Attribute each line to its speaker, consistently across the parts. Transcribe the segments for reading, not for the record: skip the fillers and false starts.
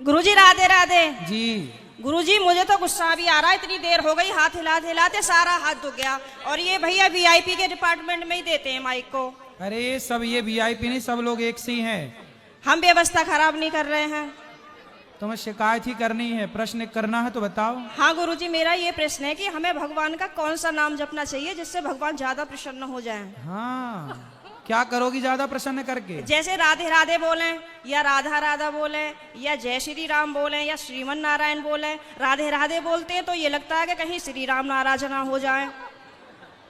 Speaker 1: गुरुजी राधे राधे
Speaker 2: जी।
Speaker 1: गुरुजी मुझे तो गुस्सा भी आ रहा है, इतनी देर हो गई, हाथ हिलाते हिलाते सारा हाथ दुख गया। और ये भैया वीआईपी के डिपार्टमेंट में ही देते हैं माइक को।
Speaker 2: अरे सब ये वीआईपी नहीं, सब लोग एक सी हैं।
Speaker 1: हम व्यवस्था खराब नहीं कर रहे हैं।
Speaker 2: तुम्हें शिकायत ही करनी है, प्रश्न करना है तो बताओ।
Speaker 1: हाँ गुरुजी, मेरा ये प्रश्न है कि हमें भगवान का कौन सा नाम जपना चाहिए जिससे भगवान ज्यादा प्रसन्न हो जाएं।
Speaker 2: हाँ, क्या करोगी ज्यादा प्रसन्न करके?
Speaker 1: जैसे राधे राधे बोलें, या राधा राधा बोलें, या जय श्री राम बोलें, या श्रीमन नारायण बोलें। राधे राधे बोलते हैं तो ये लगता है कि कहीं श्री राम नाराज ना हो जाए।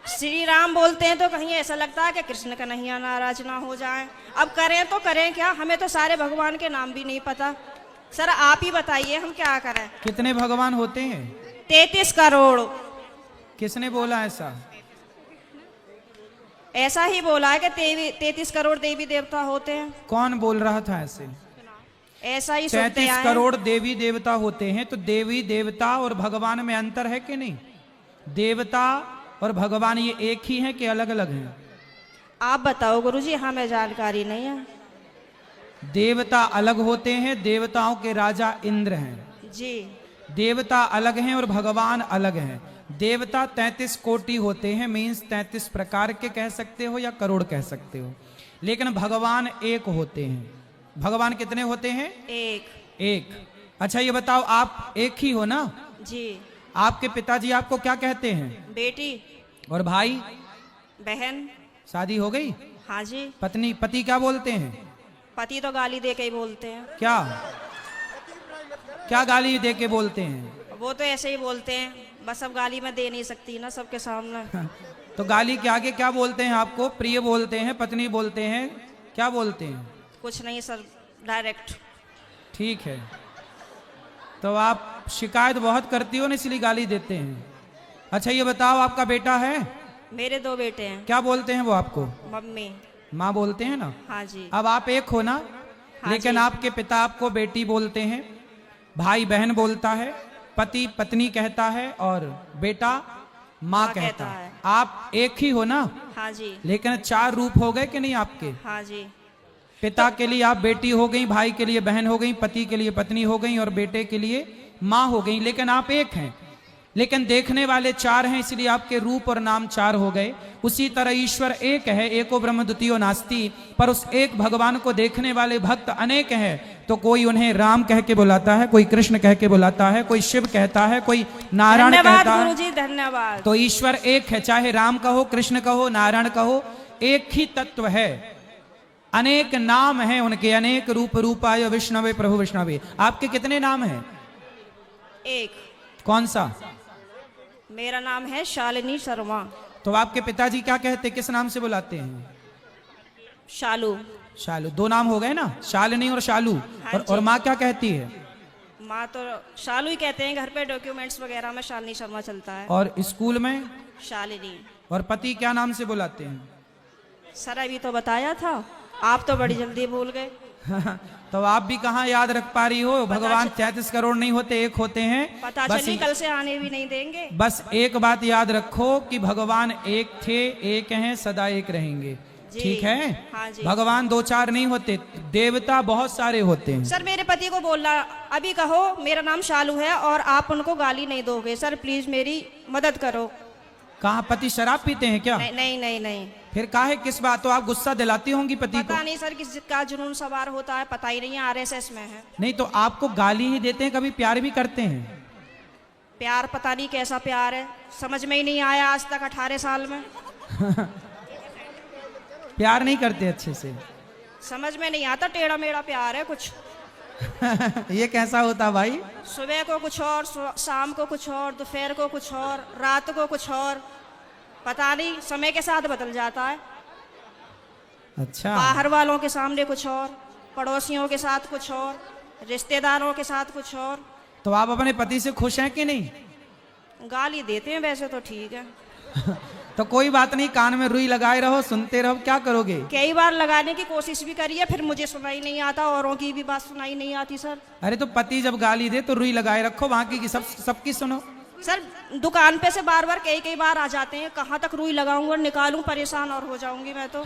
Speaker 1: श्री राम बोलते हैं तो कहीं ऐसा लगता है कि कृष्ण कन्हैया नाराज ना हो जाए। अब करें तो करें क्या, हमें तो सारे भगवान के नाम भी नहीं पता। सर आप ही बताइए हम क्या करें।
Speaker 2: कितने भगवान होते हैं?
Speaker 1: 33 करोड़।
Speaker 2: किसने बोला ऐसा?
Speaker 1: ऐसा ही बोला है कि 33 करोड़ देवी देवता होते हैं।
Speaker 2: कौन बोल रहा था ऐसे?
Speaker 1: ऐसा ही सुनते
Speaker 2: 33
Speaker 1: आए।
Speaker 2: करोड़ देवी देवता होते हैं, तो देवी देवता और भगवान में अंतर है कि नहीं? देवता और भगवान ये एक ही है कि अलग अलग हैं?
Speaker 1: आप बताओ गुरुजी, हमें जानकारी नहीं है।
Speaker 2: देवता अलग होते हैं, देवताओं के राजा इंद्र हैं
Speaker 1: जी।
Speaker 2: देवता अलग हैं और भगवान अलग हैं। देवता 33 कोटि होते हैं, मीन्स 33 प्रकार के कह सकते हो या करोड़ कह सकते हो, लेकिन भगवान एक होते हैं। भगवान कितने होते हैं? एक। अच्छा ये बताओ, आप एक ही हो ना?
Speaker 1: जी।
Speaker 2: आपके पिताजी आपको क्या कहते हैं?
Speaker 1: बेटी।
Speaker 2: और भाई?
Speaker 1: बहन।
Speaker 2: शादी हो गई?
Speaker 1: हाँ जी।
Speaker 2: पति क्या बोलते हैं?
Speaker 1: पति तो गाली दे के ही बोलते हैं।
Speaker 2: क्या क्या गाली दे के बोलते हैं?
Speaker 1: वो तो ऐसे ही बोलते हैं, बस अब गाली मैं दे नहीं सकती ना सबके सामने।
Speaker 2: तो गाली के आगे क्या बोलते हैं आपको? प्रिय बोलते हैं, पत्नी बोलते हैं, क्या बोलते हैं?
Speaker 1: कुछ नहीं सर, डायरेक्ट।
Speaker 2: ठीक है, तो आप शिकायत बहुत करती हो ना, इसलिए गाली देते हैं। अच्छा ये बताओ, आपका बेटा है?
Speaker 1: मेरे 2 बेटे हैं।
Speaker 2: क्या बोलते हैं वो आपको?
Speaker 1: मम्मी।
Speaker 2: माँ बोलते हैं ना?
Speaker 1: हाँ जी।
Speaker 2: अब आप एक हो ना?
Speaker 1: हाँ
Speaker 2: लेकिन
Speaker 1: जी।
Speaker 2: आपके पिता आपको बेटी बोलते हैं, भाई बहन बोलता है, पति पत्नी कहता है, और बेटा माँ कहता है। आप एक ही हो ना?
Speaker 1: हाँ जी।
Speaker 2: लेकिन 4 रूप हो गए कि नहीं आपके?
Speaker 1: हाँ जी।
Speaker 2: पिता के लिए आप बेटी हो गई, भाई के लिए बहन हो गई, पति के लिए पत्नी हो गई, और बेटे के लिए माँ हो गई, लेकिन आप एक हैं। लेकिन देखने वाले 4 हैं, इसलिए आपके रूप और नाम 4 हो गए। उसी तरह ईश्वर एक है, एको ब्रह्म द्वितीयो नास्ति, पर उस एक भगवान को देखने वाले भक्त अनेक हैं। तो कोई उन्हें राम कह के बुलाता है, कोई कृष्ण कह के बुलाता है, कोई शिव कहता है, कोई नारायण कहता है।
Speaker 1: गुरुजी धन्यवाद।
Speaker 2: तो ईश्वर एक है, चाहे राम कहो, कृष्ण कहो, नारायण कहो, एक ही तत्व है। अनेक नाम हैं उनके, अनेक रूप रूपाय विष्णवे प्रभु विष्णवे। आपके कितने नाम हैं?
Speaker 1: एक।
Speaker 2: कौन सा?
Speaker 1: मेरा नाम है शालिनी शर्मा।
Speaker 2: तो आपके पिताजी क्या कहते, किस नाम से बुलाते हैं?
Speaker 1: शालू।
Speaker 2: शालू। 2 नाम हो गए ना, शालिनी और शालू।
Speaker 1: हाँ
Speaker 2: और माँ क्या कहती है?
Speaker 1: माँ तो शालू ही कहते हैं, घर पे डॉक्यूमेंट्स वगैरह में शालिनी शर्मा चलता है।
Speaker 2: और स्कूल में?
Speaker 1: शालिनी।
Speaker 2: और पति क्या नाम से बुलाते हैं?
Speaker 1: सर अभी तो बताया था, आप तो बड़ी जल्दी भूल गए।
Speaker 2: तो आप भी कहाँ याद रख पा रही हो? भगवान 33 करोड़ नहीं होते, एक होते हैं।
Speaker 1: पता चली कल से आने भी नहीं देंगे।
Speaker 2: बस एक बात याद रखो कि भगवान एक थे, एक हैं, सदा एक रहेंगे। ठीक है?
Speaker 1: हाँ जी।
Speaker 2: भगवान 2-4 नहीं होते, देवता बहुत सारे होते हैं।
Speaker 1: सर मेरे पति को बोलना, अभी कहो मेरा नाम शालू है और आप उनको गाली नहीं दोगे। सर प्लीज मेरी मदद करो।
Speaker 2: कहाँ पति शराब पीते हैं क्या?
Speaker 1: नहीं नहीं नहीं नहीं।
Speaker 2: फिर काहे, किस बात? तो आप गुस्सा दिलाती होंगी पति को?
Speaker 1: पता नहीं सर किसका जुनून सवार होता है, पता ही नहीं, आरएसएस में है।
Speaker 2: नहीं तो आपको गाली ही देते हैं, कभी प्यार भी करते हैं?
Speaker 1: प्यार पता नहीं कैसा प्यार है, समझ में ही नहीं आया आज तक 18 साल में।
Speaker 2: प्यार नहीं करते अच्छे से?
Speaker 1: समझ में नहीं आता, टेढ़ा मेढ़ा प्यार है कुछ।
Speaker 2: ये कैसा होता भाई?
Speaker 1: सुबह को कुछ और, शाम को कुछ और, दोपहर को कुछ और, रात को कुछ और, पता नहीं, समय के साथ बदल जाता है।
Speaker 2: अच्छा।
Speaker 1: बाहर वालों के सामने कुछ और, पड़ोसियों के साथ कुछ और, रिश्तेदारों के साथ कुछ और।
Speaker 2: तो आप अपने पति से खुश हैं कि नहीं?
Speaker 1: गाली देते हैं वैसे तो ठीक है।
Speaker 2: तो कोई बात नहीं, कान में रुई लगाए रहो, सुनते रहो, क्या करोगे?
Speaker 1: कई बार लगाने की कोशिश भी करी है, फिर मुझे सुनाई नहीं आता, औरों की भी बात सुनाई नहीं आती सर।
Speaker 2: अरे तो पति जब गाली दे तो रुई लगाए रखो, बाकी की सबकी सुनो।
Speaker 1: सर दुकान पे से बार बार कई बार आ जाते हैं, कहाँ तक रुई लगाऊंगा और निकालूं, परेशान और हो जाऊंगी मैं तो।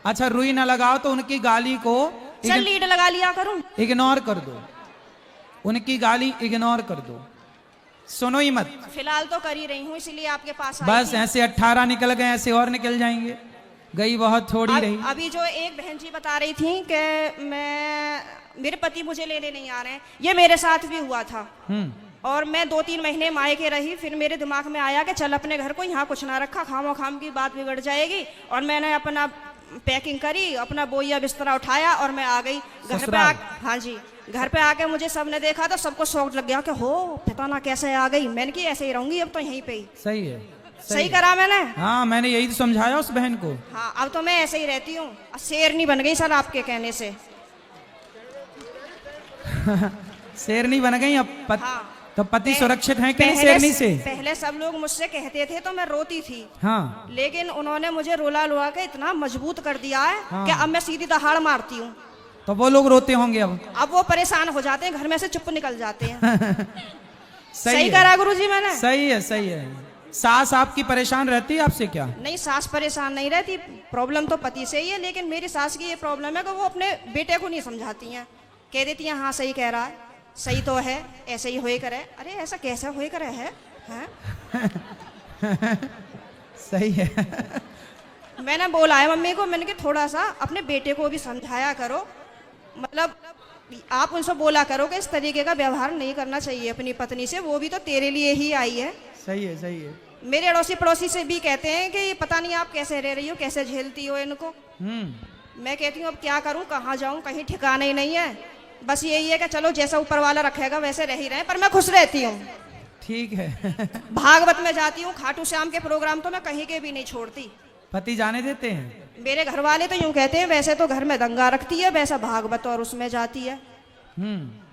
Speaker 2: अच्छा रुई ना लगाओ तो उनकी गाली को
Speaker 1: सर लीड लगा लिया करूं?
Speaker 2: इग्नोर कर दो। उनकी गाली इग्नोर कर दो, सुनो ही मत।
Speaker 1: फिलहाल तो कर ही रही हूँ, इसीलिए आपके पास आई
Speaker 2: बस
Speaker 1: थी।
Speaker 2: ऐसे 18 निकल गए, ऐसे और निकल जाएंगे, गई बहुत थोड़ी रही।
Speaker 1: अभी जो एक बहन जी बता रही थी कि मेरे पति मुझे लेने नहीं आ रहे हैं, ये मेरे साथ भी हुआ था। और मैं 2-3 महीने मायके रही, फिर मेरे दिमाग में आया कि चल अपने घर को, यहाँ कुछ ना रखा, खामो खाम की बात बिगड़ जाएगी। और मैंने अपना पैकिंग करी, अपना बोइया बिस्तरा उठाया और मैं आ गई घर पे। हाँ जी, घर पे आके मुझे सबने देखा तो सबको शौक लग गया कि हो पता ना कैसे आ गई। मैंने की ऐसे ही रहूंगी अब तो यहीं पे ही।
Speaker 2: सही है,
Speaker 1: सही करा मैंने।
Speaker 2: हाँ, मैंने यही तो समझाया उस बहन को।
Speaker 1: हाँ, अब तो मैं ऐसे ही रहती हूँ, शेरनी बन गई सर आपके कहने से।
Speaker 2: शेरनी बन गई अब
Speaker 1: हाँ,
Speaker 2: तो पति सुरक्षित है कि नहीं शेरनी से?
Speaker 1: पहले सब लोग मुझसे कहते थे तो मैं रोती थी।
Speaker 2: हाँ,
Speaker 1: लेकिन उन्होंने मुझे रुला लुआ के इतना मजबूत कर दिया है
Speaker 2: हाँ।
Speaker 1: कि अब मैं सीधी दहाड़ मारती हूँ।
Speaker 2: तो वो लोग रोते होंगे अब
Speaker 1: वो परेशान हो जाते हैं, घर में से चुप निकल जाते हैं। सही
Speaker 2: है।
Speaker 1: करा गुरुजी मैंने।
Speaker 2: सही है, सही है। सास आपकी परेशान रहती है आपसे क्या?
Speaker 1: नहीं, सास परेशान नहीं रहती, प्रॉब्लम तो पति से ही है। लेकिन मेरी सास की ये प्रॉब्लम है कि वो अपने बेटे को नहीं समझाती हैं, कह देती हैं हाँ सही कह रहा है, सही तो है, ऐसे ही होए करे। अरे ऐसा कैसे होए करे है,
Speaker 2: सही है।
Speaker 1: मैंने बोला है मम्मी को, मैंने कि थोड़ा सा अपने बेटे को भी समझाया करो, मतलब आप उनसे बोला करो कि इस तरीके का व्यवहार नहीं करना चाहिए अपनी पत्नी से, वो भी तो तेरे लिए ही आई है।
Speaker 2: सही है, सही है।
Speaker 1: मेरे अड़ोसी पड़ोसी से भी कहते हैं कि पता नहीं आप कैसे रह रही हो, कैसे झेलती हो इनको। मैं कहती हूँ अब क्या करूँ, कहाँ जाऊँ, कहीं ठिकाना ही नहीं है। बस यही है कि चलो जैसा ऊपर वाला रखेगा वैसे रह ही रहे, पर मैं खुश रहती हूँ।
Speaker 2: ठीक है।
Speaker 1: भागवत में जाती हूँ, खाटू श्याम के प्रोग्राम तो मैं कहीं के भी नहीं छोड़ती।
Speaker 2: पति जाने देते हैं?
Speaker 1: मेरे घर वाले तो यूं कहते हैं वैसे तो घर में दंगा रखती है, वैसा भागवत और उसमें जाती है।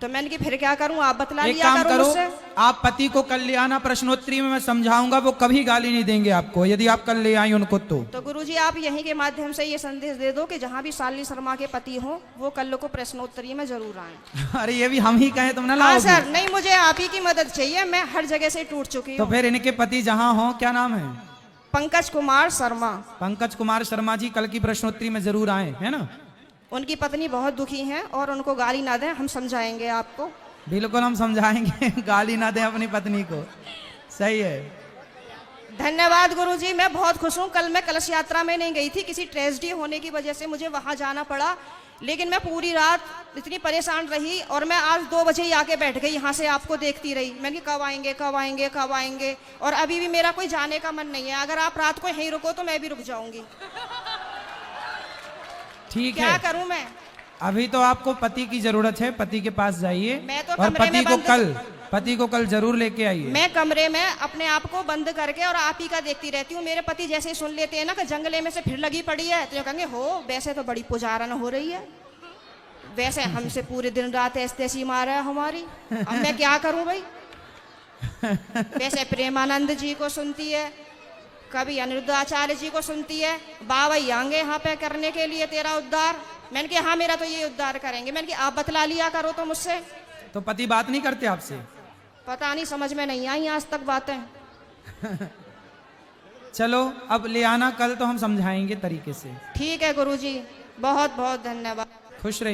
Speaker 1: तो मैंने कि फिर क्या करूं, आप बतला
Speaker 2: एक
Speaker 1: लिया
Speaker 2: काम करो,
Speaker 1: मुझसे।
Speaker 2: आप पति को कल ले आना, प्रश्नोत्तरी में मैं समझाऊंगा, वो कभी गाली नहीं देंगे आपको यदि आप कल ले आई उनको। तो
Speaker 1: गुरुजी आप यहीं के माध्यम से ये संदेश दे दो कि जहाँ भी शालिनी शर्मा के पति हो वो कल को प्रश्नोत्तरी में जरूर आए।
Speaker 2: अरे ये भी हम ही कहें तुम ना
Speaker 1: हाँ
Speaker 2: लाओगी?
Speaker 1: सर, नहीं मुझे आप ही की मदद चाहिए, मैं हर जगह से टूट चुकी
Speaker 2: तो
Speaker 1: हूँ।
Speaker 2: फिर इनके पति जहाँ हो, क्या नाम है?
Speaker 1: पंकज कुमार शर्मा।
Speaker 2: पंकज कुमार शर्मा जी कल की प्रश्नोत्तरी में जरूर आए, है ना?
Speaker 1: उनकी पत्नी बहुत दुखी हैं और उनको गाली ना दें, हम समझाएंगे आपको।
Speaker 2: बिल्कुल हम समझाएंगे। गाली ना दें अपनी पत्नी को। सही है।
Speaker 1: धन्यवाद गुरुजी, मैं बहुत खुश हूँ। कल मैं कलश यात्रा में नहीं गई थी, किसी ट्रेजेडी होने की वजह से मुझे वहां जाना पड़ा। लेकिन मैं पूरी रात इतनी परेशान रही और मैं आज 2 बजे ही आके बैठ गई, यहाँ से आपको देखती रही। मैंने कहा कब आएंगे कब आएंगे कब आएंगे, और अभी भी मेरा कोई जाने का मन नहीं है। अगर आप रात को यहीं रुको तो मैं भी रुक जाऊंगी।
Speaker 2: ठीक है,
Speaker 1: क्या करूं मैं?
Speaker 2: अभी तो आपको पति की जरूरत है, पति के पास जाइए
Speaker 1: मैं तो
Speaker 2: और
Speaker 1: कमरे में
Speaker 2: पति को कल जरूर लेके आइए।
Speaker 1: मैं कमरे में अपने आप को बंद करके और आप ही का देखती रहती हूँ। मेरे पति जैसे ही सुन लेते हैं ना कि जंगले में से फिर लगी पड़ी है, तो कहेंगे हो वैसे तो बड़ी पुजारन हो रही है, वैसे हमसे पूरे दिन रात ऐसी मारा है हमारी, अब मैं क्या करूं भाई। वैसे प्रेमानंद जी को सुनती है, कभी अनिरुद्धाचार्य जी को सुनती है, बाबा आएंगे यहाँ पे करने के लिए तेरा उद्धार। मैंने कहा हाँ मेरा तो ये उद्धार करेंगे। मैंने कहा आप बतला लिया करो तो मुझसे।
Speaker 2: तो पति बात नहीं करते आपसे?
Speaker 1: पता नहीं, समझ में नहीं आई आज तक बातें।
Speaker 2: चलो अब ले आना कल, तो हम समझाएंगे तरीके से।
Speaker 1: ठीक है गुरुजी, बहुत बहुत धन्यवाद।
Speaker 2: खुश रहिए।